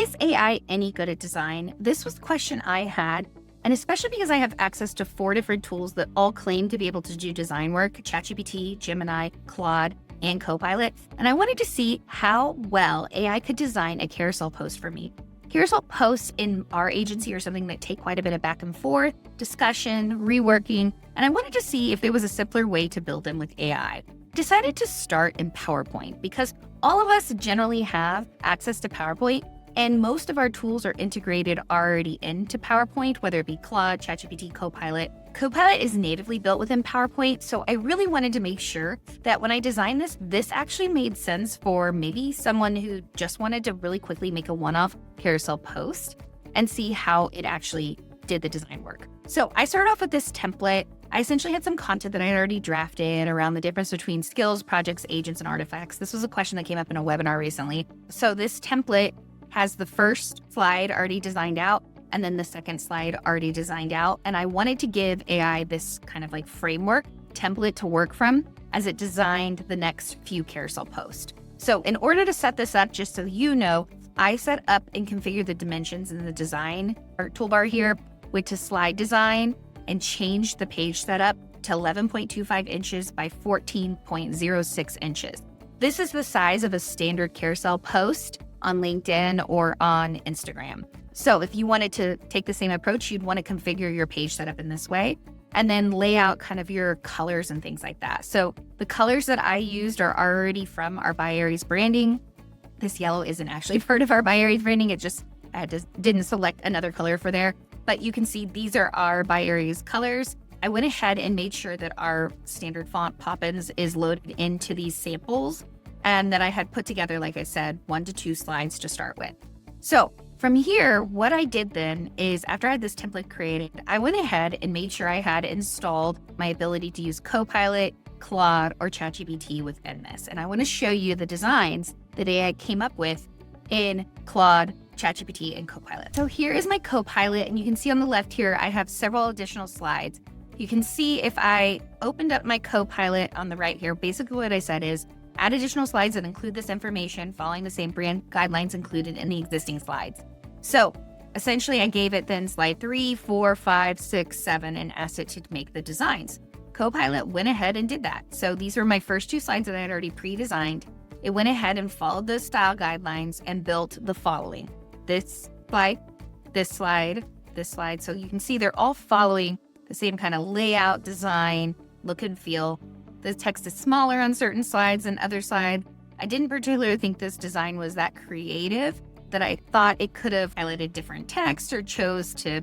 Is AI any good at design? This was the question I had, and especially because I have access to 4 different tools that all claim to be able to do design work: ChatGPT, Gemini, Claude, and Copilot. And I wanted to see how well AI could design a carousel post for me. Carousel posts in our agency are something that take quite a bit of back and forth, discussion, reworking, and I wanted to see if there was a simpler way to build them with AI. I decided to start in PowerPoint because all of us generally have access to PowerPoint, and most of our tools are integrated already into PowerPoint, whether it be Claude, ChatGPT, Copilot. Copilot is natively built within PowerPoint, so I really wanted to make sure that when I designed this actually made sense for maybe someone who just wanted to really quickly make a one-off carousel post and see how it actually did the design work. So I started off with this template. I essentially had some content that I had already drafted around the difference between skills, projects, agents, and artifacts. This was a question that came up in a webinar recently. So this template has the first slide already designed out and then the second slide already designed out. And I wanted to give AI this kind of like framework template to work from as it designed the next few carousel posts. So in order to set this up, just so you know, I set up and configured the dimensions in the design toolbar here with to slide design and changed the page setup to 11.25 inches by 14.06 inches. This is the size of a standard carousel post on LinkedIn or on Instagram. So if you wanted to take the same approach, you'd want to configure your page setup in this way and then lay out kind of your colors and things like that. So the colors that I used are already from our BY ARIES branding. This yellow isn't actually part of our BY ARIES branding. It just, didn't select another color for there. But you can see these are our BY ARIES colors. I went ahead and made sure that our standard font Poppins is loaded into these samples, and that I had put together, like I said, 1 to 2 slides to start with. So from here, what I did then is after I had this template created, I went ahead and made sure I had installed my ability to use Copilot, Claude, or ChatGPT within this. And I want to show you the designs that AI came up with in Claude, ChatGPT, and Copilot. So here is my Copilot, and you can see on the left here, I have several additional slides. You can see if I opened up my Copilot on the right here, basically what I said is, add additional slides that include this information following the same brand guidelines included in the existing slides. So essentially I gave it then slide 3, 4, 5, 6, 7, and asked it to make the designs. Copilot went ahead and did that. So these are my first 2 slides that I had already pre-designed. It went ahead and followed those style guidelines and built the following: this slide, this slide, this slide. So you can see they're all following the same kind of layout, design, look and feel. The text is smaller on certain slides than other slides. I didn't particularly think this design was that creative, that I thought it could have highlighted different text or chose to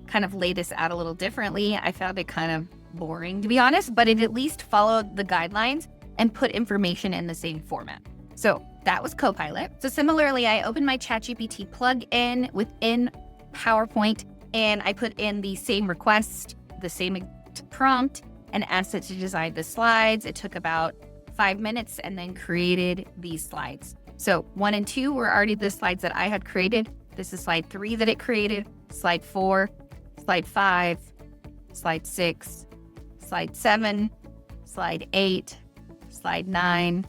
kind of lay this out a little differently. I found it kind of boring, to be honest, but it at least followed the guidelines and put information in the same format. So that was Copilot. So similarly, I opened my ChatGPT plugin within PowerPoint, and I put in the same request, the same prompt, and asked it to design the slides. It took about 5 minutes and then created these slides. So 1 and 2 were already the slides that I had created. This is slide 3 that it created, slide 4, slide 5, slide 6, slide 7, slide 8, slide 9.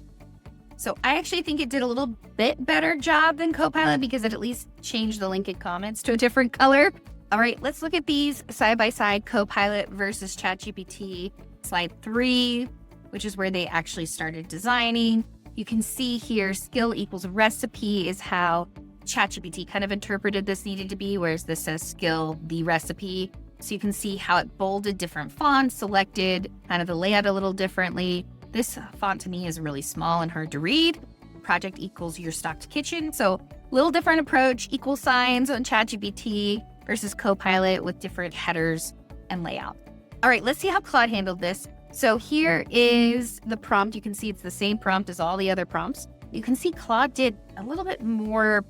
So I actually think it did a little bit better job than Copilot because it at least changed the link and comments to a different color. All right, let's look at these side by side, Copilot versus ChatGPT. Slide 3, which is where they actually started designing. You can see here, skill equals recipe is how ChatGPT kind of interpreted this needed to be, whereas this says skill, the recipe. So you can see how it bolded different fonts, selected kind of the layout a little differently. This font to me is really small and hard to read. Project equals your stocked kitchen. So a little different approach, equal signs on ChatGPT versus Copilot with different headers and layout. All right, let's see how Claude handled this. So here is the prompt. You can see it's the same prompt as all the other prompts. You can see Claude did a little bit more,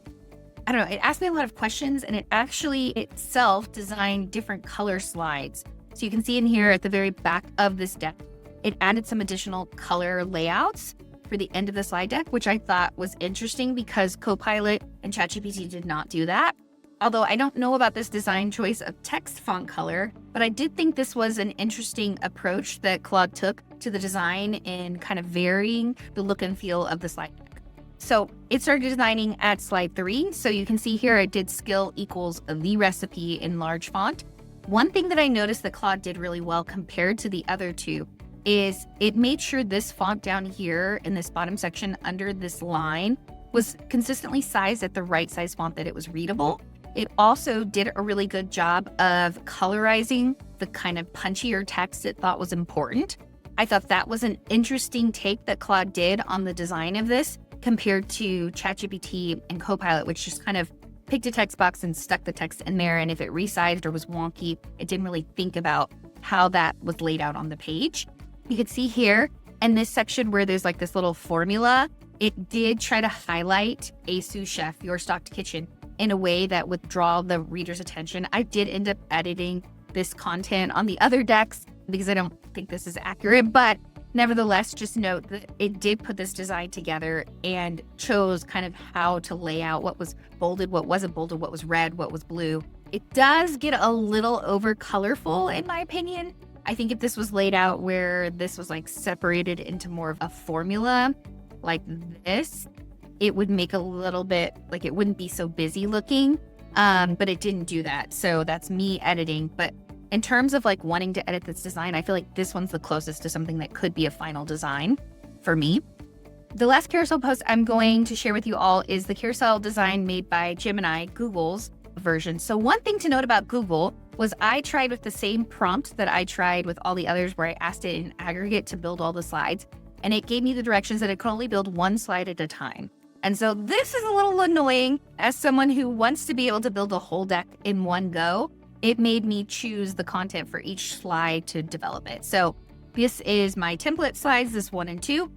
I don't know, it asked me a lot of questions, and it actually itself designed different color slides. So you can see in here at the very back of this deck, it added some additional color layouts for the end of the slide deck, which I thought was interesting because Copilot and ChatGPT did not do that. Although I don't know about this design choice of text font color, but I did think this was an interesting approach that Claude took to the design in kind of varying the look and feel of the slide deck. So it started designing at slide 3. So you can see here it did skill equals the recipe in large font. One thing that I noticed that Claude did really well compared to the other two is it made sure this font down here in this bottom section under this line was consistently sized at the right size font that it was readable. It also did a really good job of colorizing the kind of punchier text it thought was important. I thought that was an interesting take that Claude did on the design of this compared to ChatGPT and Copilot, which just kind of picked a text box and stuck the text in there. And if it resized or was wonky, it didn't really think about how that was laid out on the page. You could see here in this section where there's like this little formula, it did try to highlight a sous chef, your stocked kitchen, in a way that would draw the reader's attention. I did end up editing this content on the other decks because I don't think this is accurate, but nevertheless, just note that it did put this design together and chose kind of how to lay out what was bolded, what wasn't bolded, what was red, what was blue. It does get a little over colorful in my opinion. I think if this was laid out where this was like separated into more of a formula like this, it would make a little bit, like it wouldn't be so busy looking, but it didn't do that. So that's me editing. But in terms of like wanting to edit this design, I feel like this one's the closest to something that could be a final design for me. The last carousel post I'm going to share with you all is the carousel design made by Gemini, Google's version. So one thing to note about Google was I tried with the same prompt that I tried with all the others where I asked it in aggregate to build all the slides, and it gave me the directions that it could only build one slide at a time. And so this is a little annoying as someone who wants to be able to build a whole deck in one go. It made me choose the content for each slide to develop it. So this is my template slides, this 1 and 2.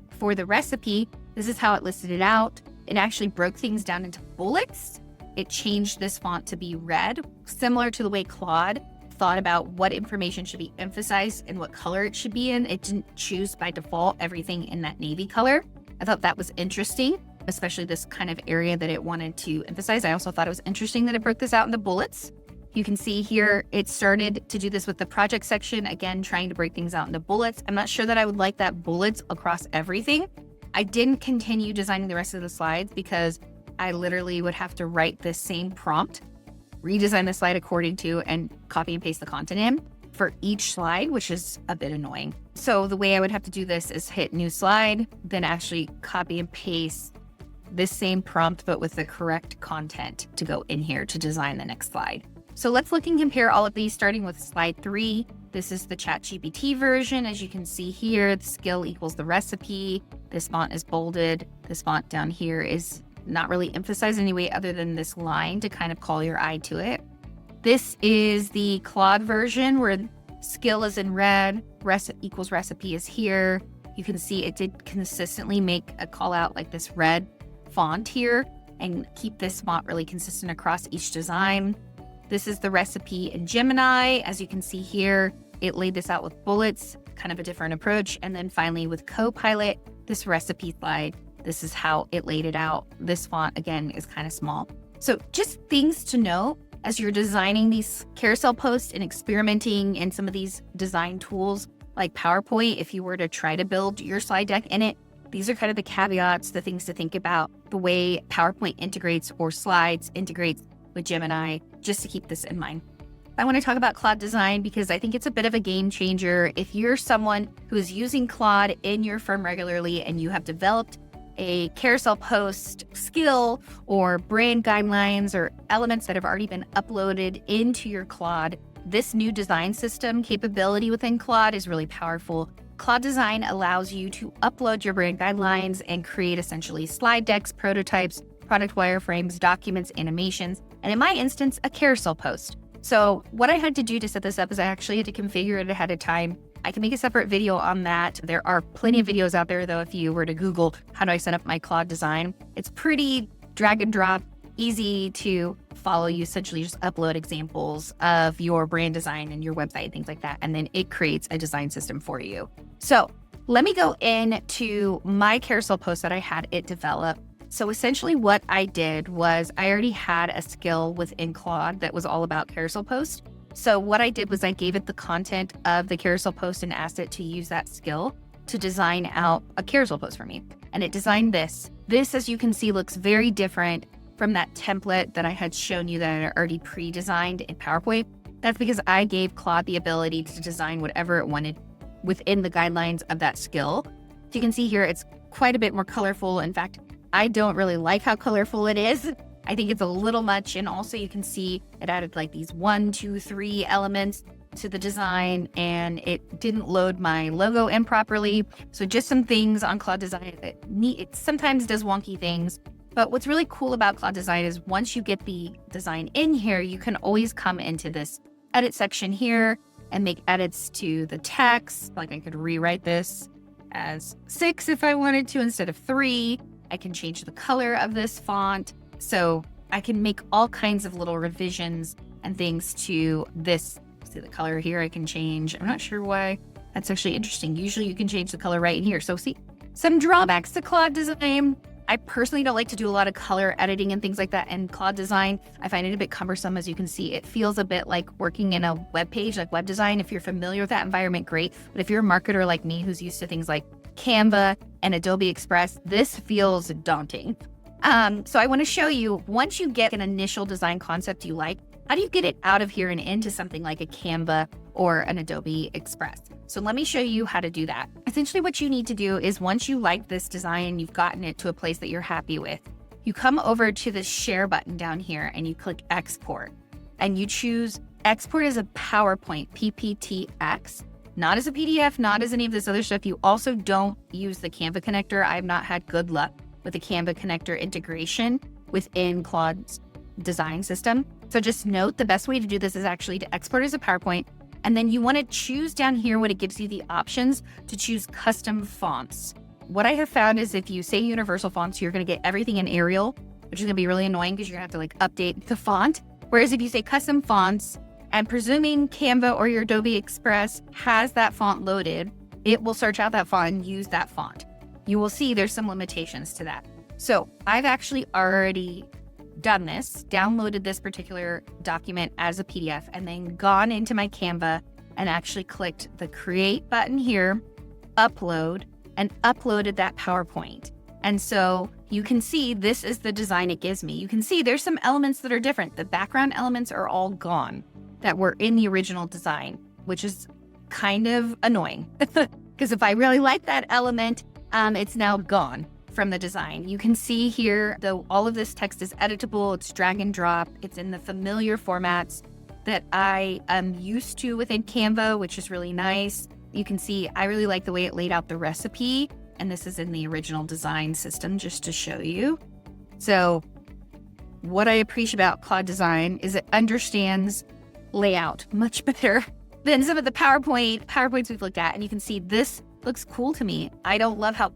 For the recipe, this is how it listed it out. It actually broke things down into bullets. It changed this font to be red, similar to the way Claude thought about what information should be emphasized and what color it should be in. It didn't choose by default everything in that navy color. I thought that was interesting, especially this kind of area that it wanted to emphasize. I also thought it was interesting that it broke this out into bullets. You can see here, it started to do this with the project section, again, trying to break things out into bullets. I'm not sure that I would like that bullets across everything. I didn't continue designing the rest of the slides because I literally would have to write this same prompt, redesign the slide according to, and copy and paste the content in for each slide, which is a bit annoying. So the way I would have to do this is hit new slide, then actually copy and paste this same prompt, but with the correct content to go in here to design the next slide. So let's look and compare all of these, starting with slide 3. This is the ChatGPT version. As you can see here, the skill equals the recipe. This font is bolded. This font down here is not really emphasized any way other than this line to kind of call your eye to it. This is the Claude version where skill is in red, equals recipe is here. You can see it did consistently make a call out like this red font here and keep this font really consistent across each design. This is the recipe in Gemini. As you can see here, it laid this out with bullets, kind of a different approach. And then finally with Copilot, this recipe slide, this is how it laid it out. This font, again, is kind of small. So just things to know as you're designing these carousel posts and experimenting in some of these design tools like PowerPoint. If you were to try to build your slide deck in it, these are kind of the caveats, the things to think about, the way PowerPoint integrates or slides integrates with Gemini, just to keep this in mind. I want to talk about Claude Design because I think it's a bit of a game changer. If you're someone who is using Claude in your firm regularly and you have developed a carousel post skill or brand guidelines or elements that have already been uploaded into your Claude, this new design system capability within Claude is really powerful. Claude Design allows you to upload your brand guidelines and create essentially slide decks, prototypes, product wireframes, documents, animations, and in my instance, a carousel post. So what I had to do to set this up is I actually had to configure it ahead of time. I can make a separate video on that. There are plenty of videos out there, though, if you were to Google, how do I set up my Claude Design? It's pretty drag and drop, easy to follow. You essentially just upload examples of your brand design and your website and things like that, and then it creates a design system for you. So let me go into my carousel post that I had it develop. So essentially what I did was I already had a skill within Claude that was all about carousel post. So what I did was I gave it the content of the carousel post and asked it to use that skill to design out a carousel post for me. And it designed this. This, as you can see, looks very different from that template that I had shown you that I had already pre-designed in PowerPoint. That's because I gave Claude the ability to design whatever it wanted within the guidelines of that skill. So you can see here, it's quite a bit more colorful. In fact, I don't really like how colorful it is. I think it's a little much. And also you can see it added like these 1, 2, 3 elements to the design, and it didn't load my logo in properly. So just some things on Claude Design that it sometimes does wonky things. But what's really cool about Claude Design is once you get the design in here, you can always come into this edit section here and make edits to the text. Like I could rewrite this as 6 if I wanted to instead of 3. I can change the color of this font. So I can make all kinds of little revisions and things to this. See the color here I can change. I'm not sure why. That's actually interesting. Usually you can change the color right in here. So see, some drawbacks to Claude Design. I personally don't like to do a lot of color editing and things like that in Claude Design. I find it a bit cumbersome. As you can see, it feels a bit like working in a web page, like web design. If you're familiar with that environment, great. But if you're a marketer like me who's used to things like Canva and Adobe Express, this feels daunting. So I want to show you, once you get an initial design concept you like, how do you get it out of here and into something like a Canva or an Adobe Express? So let me show you how to do that. Essentially what you need to do is once you like this design, you've gotten it to a place that you're happy with, you come over to the share button down here and you click export, and you choose export as a PowerPoint, PPTX, not as a PDF, not as any of this other stuff. You also don't use the Canva connector. I've not had good luck with the Canva connector integration within Claude's design system. So just note the best way to do this is actually to export as a PowerPoint. And then you want to choose down here when it gives you the options to choose custom fonts. What I have found is if you say universal fonts, you're going to get everything in Arial, which is going to be really annoying because you're going to have to update the font. Whereas if you say custom fonts, and presuming Canva or your Adobe Express has that font loaded, it will search out that font and use that font. You will see there's some limitations to that. So I've actually already done this, downloaded this particular document as a PDF, and then gone into my Canva and actually clicked the create button here, upload, and uploaded that PowerPoint. And so you can see this is the design it gives me. You can see there's some elements that are different. The background elements are all gone that were in the original design, which is kind of annoying because if I really like that element, it's now gone from the design. You can see here, though, all of this text is editable. It's drag and drop. It's in the familiar formats that I am used to within Canva, which is really nice. You can see I really like the way it laid out the recipe, and this is in the original design system just to show you. So what I appreciate about Claude Design is it understands layout much better than some of the PowerPoints we've looked at. And you can see this looks cool to me. I don't love how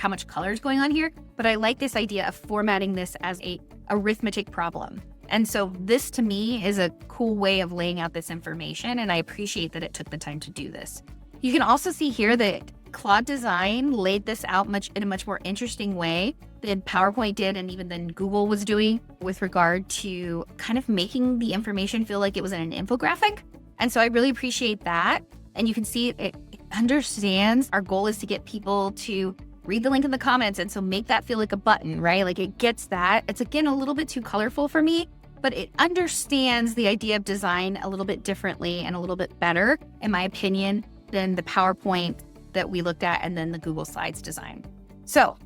much color is going on here, but I like this idea of formatting this as a arithmetic problem. And so this to me is a cool way of laying out this information, and I appreciate that it took the time to do this. You can also see here that Claude Design laid this out in a much more interesting way than PowerPoint did, and even than Google was doing with regard to kind of making the information feel like it was in an infographic. And so I really appreciate that. And you can see it understands our goal is to get people to read the link in the comments. And so make that feel like a button, right? Like it gets that. It's again, a little bit too colorful for me, but it understands the idea of design a little bit differently and a little bit better, in my opinion, than the PowerPoint that we looked at and then the Google Slides design. So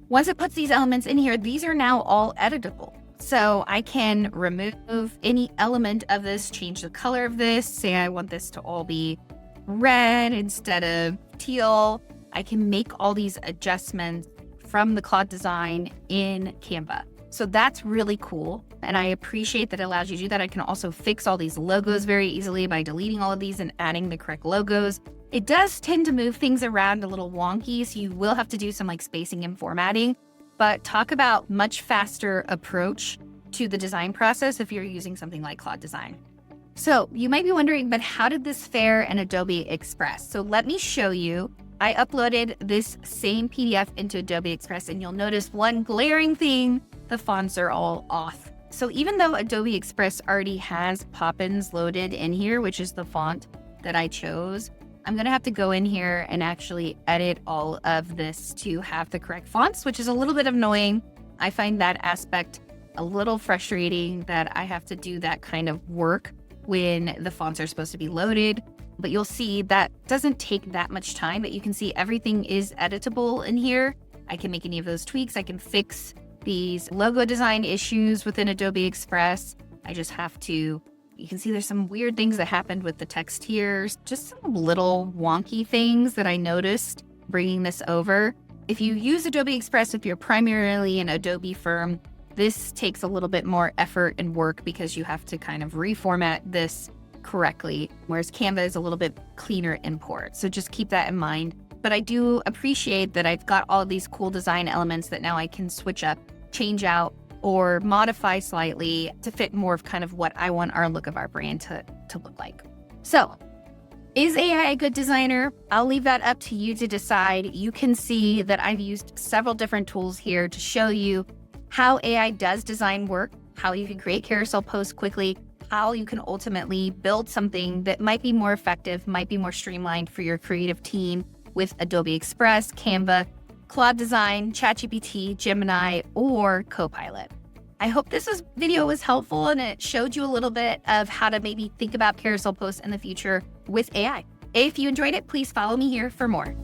once it puts these elements in here, these are now all editable. So I can remove any element of this, change the color of this, say I want this to all be red instead of teal. I can make all these adjustments from the Claude Design in Canva. So that's really cool. And I appreciate that it allows you to do that. I can also fix all these logos very easily by deleting all of these and adding the correct logos. It does tend to move things around a little wonky, so you will have to do some spacing and formatting, but talk about much faster approach to the design process if you're using something like Claude Design. So you might be wondering, but how did this fare in Adobe Express? So let me show you. I uploaded this same PDF into Adobe Express, and you'll notice one glaring thing, the fonts are all off. So even though Adobe Express already has Poppins loaded in here, which is the font that I chose, I'm going to have to go in here and actually edit all of this to have the correct fonts, which is a little bit annoying. I find that aspect a little frustrating that I have to do that kind of work when the fonts are supposed to be loaded. But you'll see that doesn't take that much time, but you can see everything is editable in here. I can make any of those tweaks. I can fix these logo design issues within Adobe Express. I just have to, you can see there's some weird things that happened with the text here, just some little wonky things that I noticed bringing this over. If you use Adobe Express, if you're primarily an Adobe firm, this takes a little bit more effort and work because you have to kind of reformat this correctly, whereas Canva is a little bit cleaner import. So just keep that in mind. But I do appreciate that I've got all of these cool design elements that now I can switch up, change out, or modify slightly to fit more of kind of what I want our look of our brand to look like. So is AI a good designer? I'll leave that up to you to decide. You can see that I've used several different tools here to show you how AI does design work, how you can create carousel posts quickly, how you can ultimately build something that might be more effective, might be more streamlined for your creative team with Adobe Express, Canva, Claude Design, ChatGPT, Gemini, or Copilot. I hope this video was helpful and it showed you a little bit of how to maybe think about carousel posts in the future with AI. If you enjoyed it, please follow me here for more.